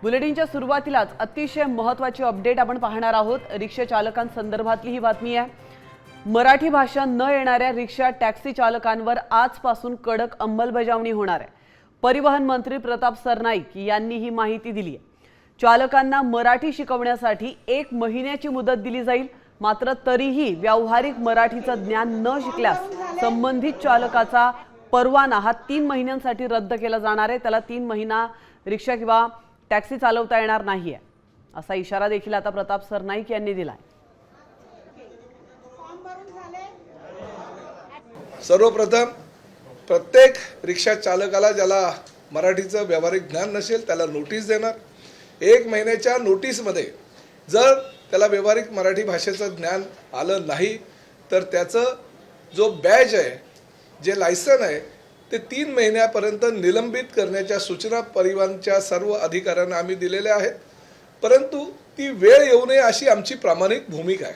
बुलेटिनच्या सुरुवातीलाच अतिशय महत्त्वाची अपडेट आपण पाहणार आहोत। रिक्षा चालकांसंदर्भातली ही बातमी आहे। मराठी भाषा न येणाऱ्या रिक्षा टॅक्सी चालकांवर आजपासून कडक अंमलबजावणी होणार आहे। परिवहन मंत्री प्रताप सरनाईक यांनी ही माहिती दिली आहे। चालकांना मराठी शिकवण्यासाठी 1 महिन्याची मुदत दिली जाईल, मात्र तरीही व्यावहारिक मराठीचं ज्ञान न शिकल्यास संबंधित चालकाचा परवाना हा 3 महिन्यांसाठी रद्द केला जाणार आहे। त्याला 3 महिना रिक्षा किंवा टॅक्सी चालवता येणार नाहीये, असा इशारा देखील आता प्रताप सरनाईक यांनी दिलाय। सर्वप्रथम प्रत्येक रिक्षा चालकाला ज्याला मराठीचं व्यावहारिक ज्ञान नसेल त्याला नोटीस देणार। 1 महिन्याच्या नोटीसमध्ये जर त्याला व्यावहारिक मराठी भाषेचं ज्ञान आलं नाही तर त्याचं जो बॅज आहे, जे लायसन आहे, ते 3 महिन्यापर्यंत निलंबित करण्याच्या सूचना परिवहनच्या सर्व अधिकाऱ्यांना आम्ही दिलेल्या आहेत। परंतु ती वेळ येऊ नये अशी आमची प्रामाणिक भूमिका आहे।